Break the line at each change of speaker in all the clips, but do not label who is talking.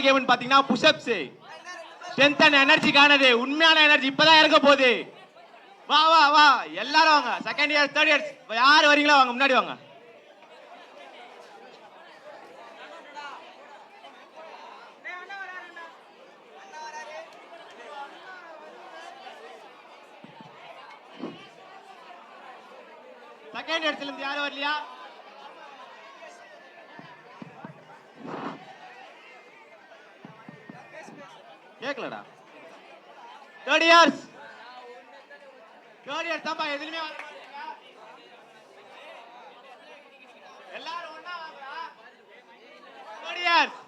கேம்னு பாத்தீங்கன்னா push-ups. Strength and எனர்ஜிக்கானது. உண்மையான energy இப்பதான் இறங்க போகுது. வா வா வா எல்லாரும் வாங்க. செகண்ட் இயர் தேர்ட் இயர்ஸ் யார் வரீங்களோ வாங்க, முன்னாடி வாங்க. செகண்ட் இயர்ஸ்ல இருந்து யாரும் வரலையா? கேக்கலடா. தேர்ட் இயர்ஸ் தான்ப்பா எதுலயுமே வர மாட்டீங்க. எல்லாரும் ஒண்ணா வாங்கடா. தேர்ட் இயர்ஸ்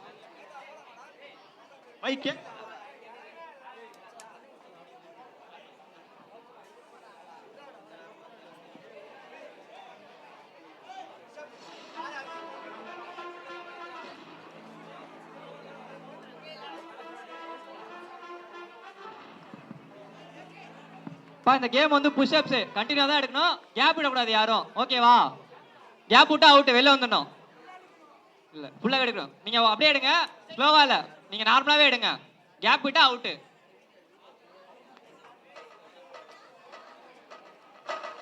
மைக்
இந்த கேம் வந்து புஷ் அப்ஸ் கண்டினியூ தான் எடுக்கணும். கேப் விடக்கூடாது யாரும். ஓகேவா? கேப் விட்டா அவுட், வெளில வந்துடணும். இல்ல ஃபுல்லா எடுக்கணும். நீங்க அப்படியே எடுங்க, ஸ்லோவா இல்ல, நீங்க நார்மலாவே எடுங்க. கேப் விட்டா அவுட்.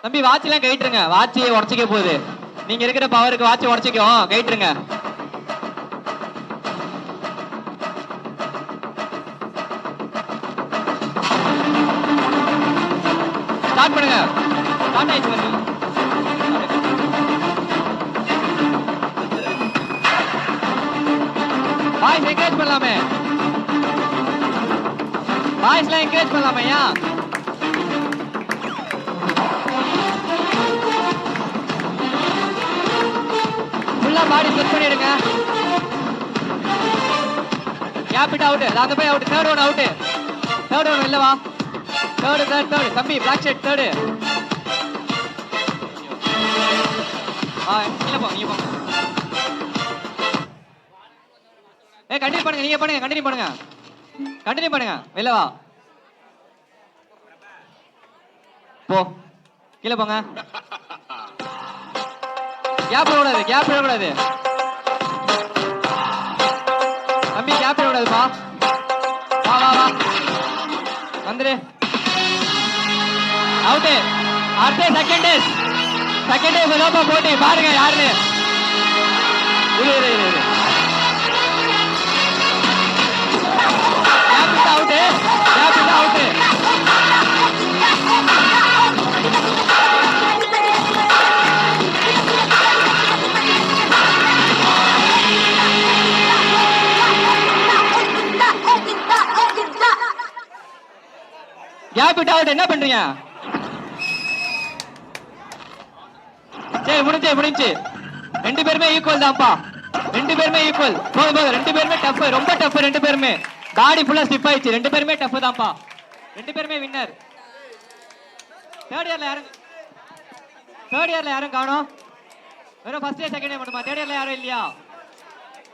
தம்பி வாட்ச் எல்லாம் கைட்டுருங்க. வாட்ச் உடச்சிக்க போகுது. நீங்க இருக்கிற பவருக்கு வாட்ச் உடச்சிக்கும். கைட்டுருங்க. ஸ்டார்ட் பண்ணுங்க. ஸ்டார்ட் ஆயிடுச்சு. பாய்ஸ் என்கரேஜ் பண்ணலாமே. பாய்ஸ்லாம் என்கரேஜ் பண்ணலாமே. ஏன் ஃபுல்லா பாடி செட் பண்ணிடுங்க. கேப் விட்டு அவுட். அந்த போய் out. Third one out. Third one இல்லவா? தேர்ட் தம்பி பிளாக் ஷர்ட் தேர்டு. இல்ல போ, நீங்க போங்க. கண்டினியூ பண்ணுங்க. நீங்க பண்ணுங்க. கண்டினியூ பண்ணுங்க. வெளில வா. போ, கீழே போங்க. கேப் விடக்கூடாது. தம்பி கேப் விடக்கூடாதுப்பா. வா வா வா வந்துரு. அவுட்டு. அடுத்த செகண்ட் டேஸ் போட்டி பாருங்க யாருன்னு. அவுட்டு. கேப் விட்டு அவுட். என்ன பண்றீங்க? சரி முடிஞ்சு. ரெண்டு பேருமே ஈக்குவல் தான்ப்பா. போதும். ரெண்டு பேருமே டஃப், ரொம்ப டஃப். ரெண்டு பேருமே பாடி ஃபுல்லா ஸ்டிப் ஆயிடுச்சு. ரெண்டு பேருமே டஃப் தான்ப்பா. ரெண்டு பேருமே வின்னர். தேர்ட் இயர்ல யாரும் காணோம். வெறும் ஃபர்ஸ்ட் இயர் செகண்ட் இயர் மட்டுமா? தேர்ட் இயர்ல யாரும் இல்லையா?